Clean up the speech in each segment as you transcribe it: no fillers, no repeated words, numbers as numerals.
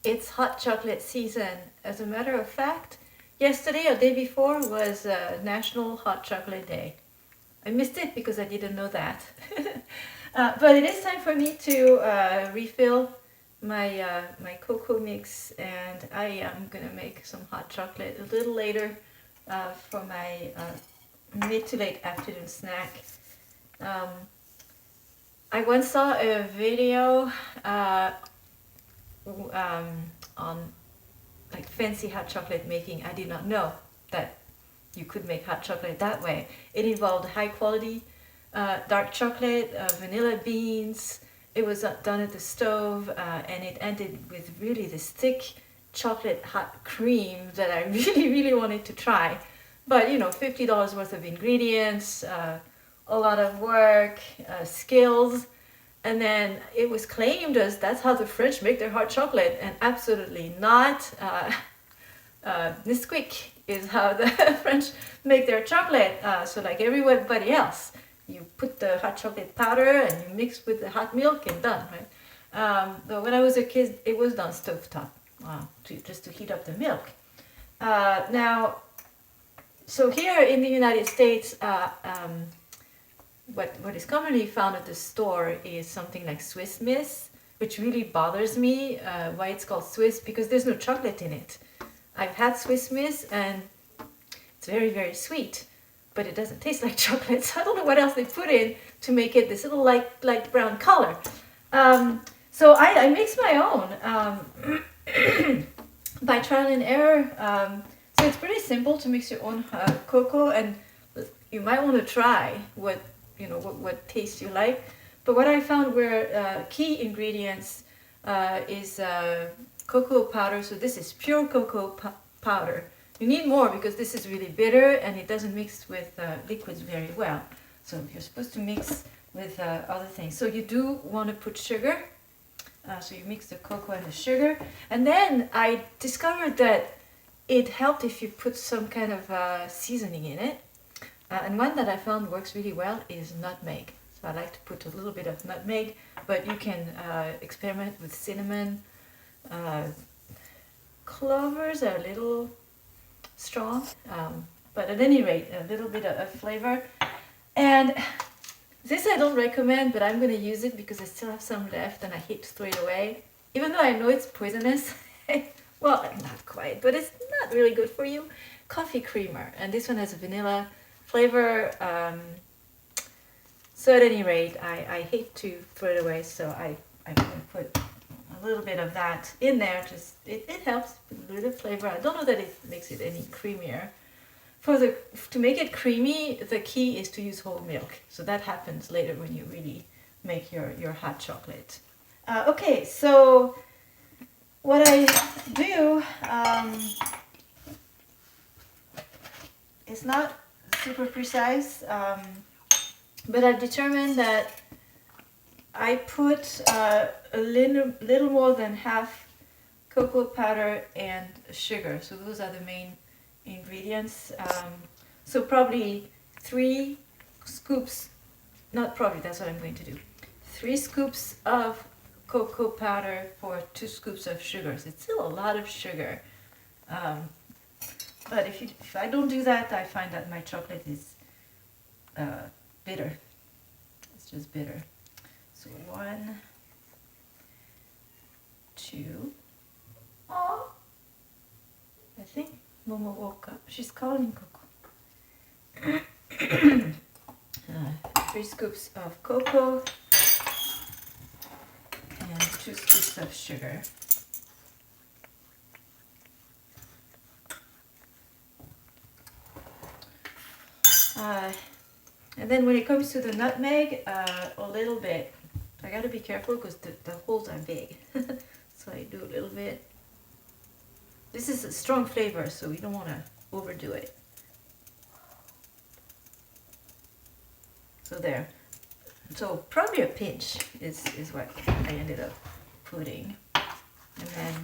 It's hot chocolate season. As a matter of fact, yesterday or day before was National Hot Chocolate Day. I missed it because I didn't know that. But it is time for me to refill my cocoa mix, and I am gonna make some hot chocolate a little later for my mid to late afternoon snack. Um, I once saw a video on like fancy hot chocolate making. I did not know that you could make hot chocolate that way. It involved high quality dark chocolate, vanilla beans. It was done at the stove, and it ended with really this thick chocolate hot cream that I really wanted to try. But you know, $50 worth of ingredients, a lot of work, skills, and then it was claimed as that's how the French make their hot chocolate, and absolutely not. Nesquik is how the French make their chocolate. So like everybody else, you put the hot chocolate powder and you mix with the hot milk and done, right? But when I was a kid, it was done stovetop, just to heat up the milk. Now, so here in the United States, what is commonly found at the store is something like Swiss Miss, which really bothers me. Why it's called Swiss? Because there's no chocolate in it. I've had Swiss Miss and it's very sweet, but it doesn't taste like chocolate. So I don't know what else they put in to make it this little light brown color. So I mix my own by trial and error. So it's pretty simple to mix your own cocoa, and you might want to try what taste you like. But what I found were key ingredients is cocoa powder. So this is pure cocoa powder. You need more because this is really bitter and it doesn't mix with liquids very well. So you're supposed to mix with other things. So you do want to put sugar. So you mix the cocoa and the sugar. And then I discovered that it helped if you put some kind of seasoning in it. And one that I found works really well is nutmeg. So I like to put a little bit of nutmeg, but you can experiment with cinnamon. Clovers are a little strong, but at any rate, a little bit of flavor. And this I don't recommend, but I'm going to use it because I still have some left and I hate to throw it away. Even though I know it's poisonous. Well, not quite, but it's not really good for you. Coffee creamer. And this one has a vanilla flavor. So at any rate, I hate to throw it away, so I'm going to put a little bit of that in there. Just it helps with a little flavor. I don't know that it makes it any creamier. To make it creamy, the key is to use whole milk. So that happens later when you really make your hot chocolate. Okay, so what I do is not super precise, but I've determined that I put a little more than half cocoa powder and sugar. So those are the main ingredients. So probably 3 scoops, not probably, that's what I'm going to do. 3 scoops of cocoa powder for 2 scoops of sugar. So it's still a lot of sugar. But if I don't do that, I find that my chocolate is bitter. It's just bitter. So 1, 2. Oh, I think Momo woke up. She's calling Coco. 3 scoops of cocoa and 2 scoops of sugar. And then when it comes to the nutmeg, a little bit. I gotta be careful because the holes are big. So I do a little bit. This is a strong flavor, so you don't want to overdo it. So there. So probably a pinch is what I ended up putting. And then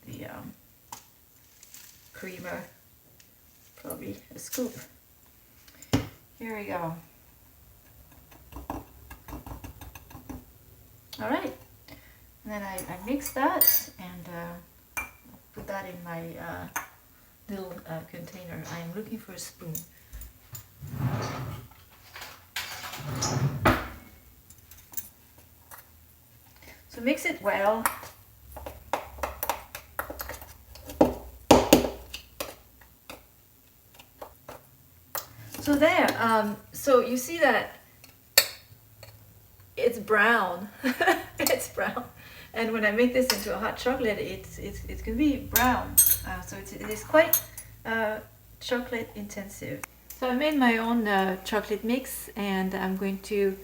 the creamer, probably a scoop. Here we go. All right. And then I mix that and put that in my little container. I am looking for a spoon. So mix it well. So there, so you see that it's brown. It's brown. And when I make this into a hot chocolate, it's gonna be brown. So it is quite chocolate intensive. So I made my own chocolate mix, and I'm going to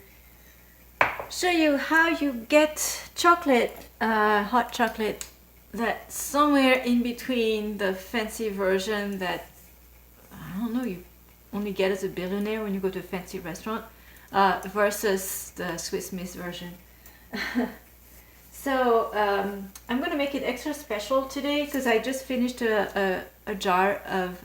show you how you get chocolate, hot chocolate, that's somewhere in between the fancy version that, I don't know, you only get as a billionaire when you go to a fancy restaurant, versus the Swiss Miss version. So I'm going to make it extra special today because I just finished a jar of,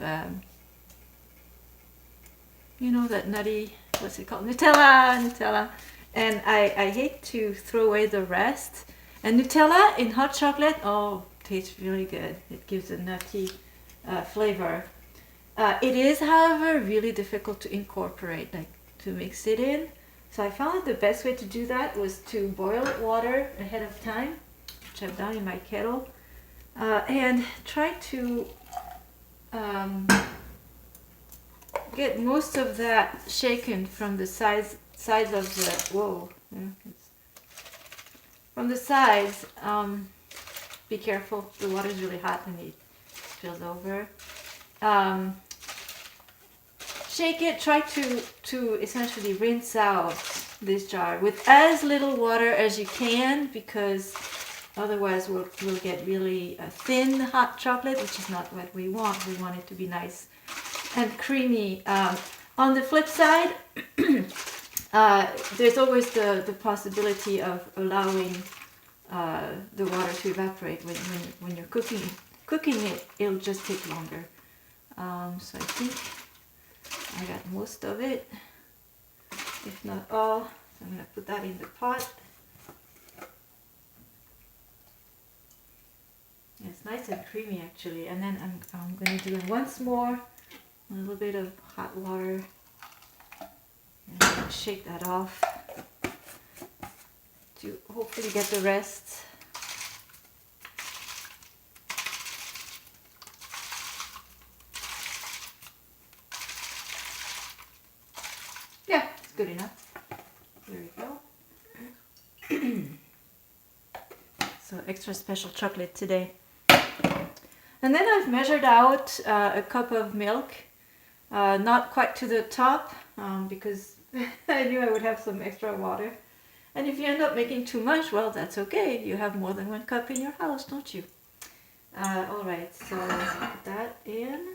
you know, that nutty, what's it called? Nutella. And I hate to throw away the rest. And Nutella in hot chocolate, oh, tastes really good. It gives a nutty flavor. It is, however, really difficult to incorporate, like to mix it in. So I found the best way to do that was to boil water ahead of time, which I've done in my kettle, and try to get most of that shaken from the sides of the, from the sides. Be careful, the water is really hot and it spills over. Shake it, try to essentially rinse out this jar with as little water as you can, because otherwise we'll get really thin hot chocolate, which is not what we want. We want it to be nice and creamy. On the flip side, there's always the possibility of allowing the water to evaporate when you're cooking it. It'll just take longer. So I think I got most of it, if not all. So I'm going to put that in the pot. It's nice and creamy actually. And then I'm going to do it once more, a little bit of hot water, and shake that off to hopefully get the rest. Yeah, it's good enough. There we go. So extra special chocolate today. And then I've measured out a cup of milk, not quite to the top, because I knew I would have some extra water. And if you end up making too much, well, that's okay. You have more than one cup in your house, don't you? Alright, so put that in.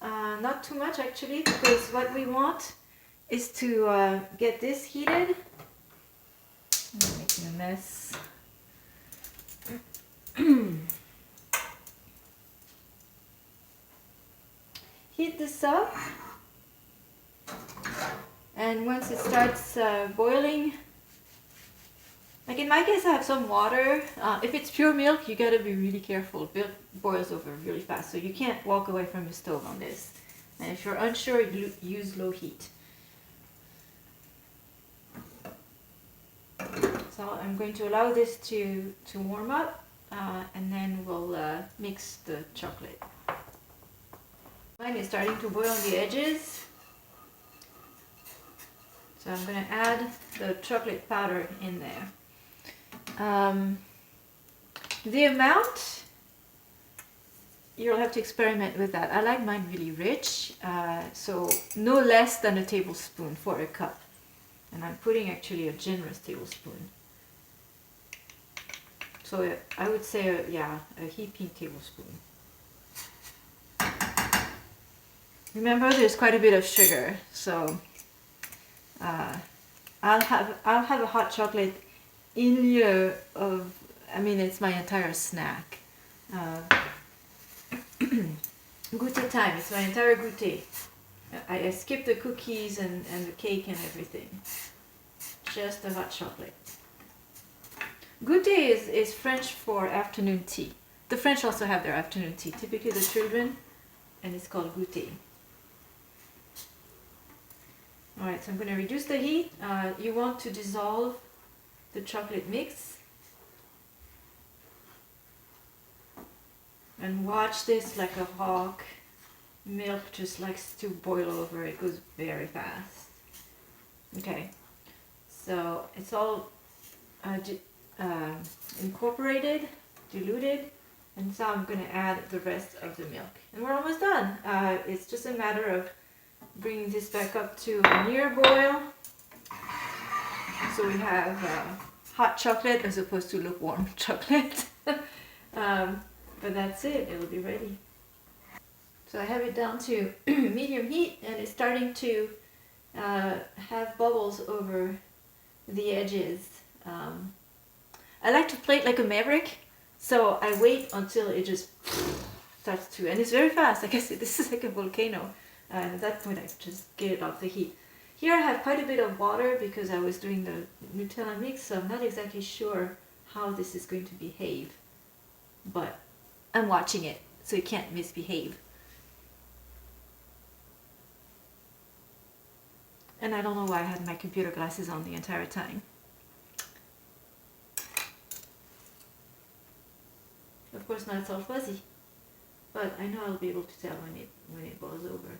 Not too much actually, because what we want is to get this heated. I'm making a mess. Heat this up, and once it starts boiling, like in my case I have some water. If it's pure milk, you gotta be really careful. Milk boils over really fast, so you can't walk away from your stove on this. And if you're unsure, use low heat. So I'm going to allow this to warm up, and then we'll mix the chocolate. Mine is starting to boil on the edges, so I'm going to add the chocolate powder in there. The amount, you'll have to experiment with that. I like mine really rich, so no less than a tablespoon for a cup. And I'm putting actually a generous tablespoon. So I would say, a heaping tablespoon. Remember, there's quite a bit of sugar, so I'll have a hot chocolate in lieu of, I mean, it's my entire snack. Goûter time, it's my entire goûter. I skip the cookies and the cake and everything. Just the hot chocolate. Goûter is French for afternoon tea. The French also have their afternoon tea, typically the children, and it's called goûter. Alright, so I'm going to reduce the heat. You want to dissolve the chocolate mix. And watch this like a hawk. Milk just likes to boil over. It goes very fast. Okay, so it's all incorporated, diluted, and so I'm going to add the rest of the milk. And we're almost done. It's just a matter of bringing this back up to a near boil. So we have hot chocolate as opposed to lukewarm chocolate. But that's it, it'll be ready. So I have it down to medium heat and it's starting to have bubbles over the edges. I like to play it like a maverick, so I wait until it just starts to, and it's very fast. I guess this is like a volcano. And at that point I just get it off the heat. Here I have quite a bit of water because I was doing the Nutella mix, so I'm not exactly sure how this is going to behave. But I'm watching it, so it can't misbehave. And I don't know why I had my computer glasses on the entire time. Of course now it's all fuzzy, but I know I'll be able to tell when it boils over.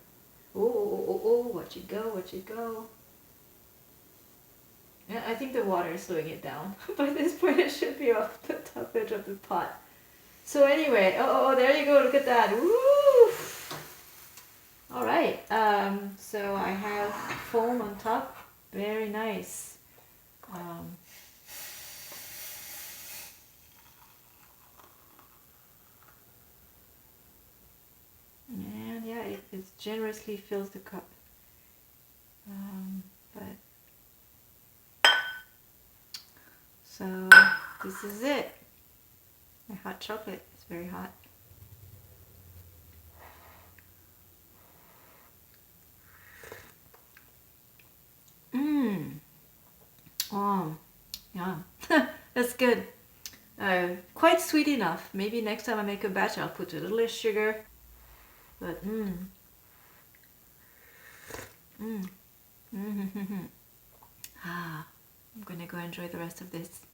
Oh, watch it go, watch it go. Yeah, I think the water is slowing it down. By this point it should be off the top edge of the pot. So anyway, oh, there you go, look at that. Woo! Alright, so I have foam on top. Very nice. And yeah, it generously fills the cup. So this is it. My hot chocolate. It's very hot. Oh, yeah. That's good. Quite sweet enough. Maybe next time I make a batch I'll put a little less sugar. But I'm gonna go enjoy the rest of this.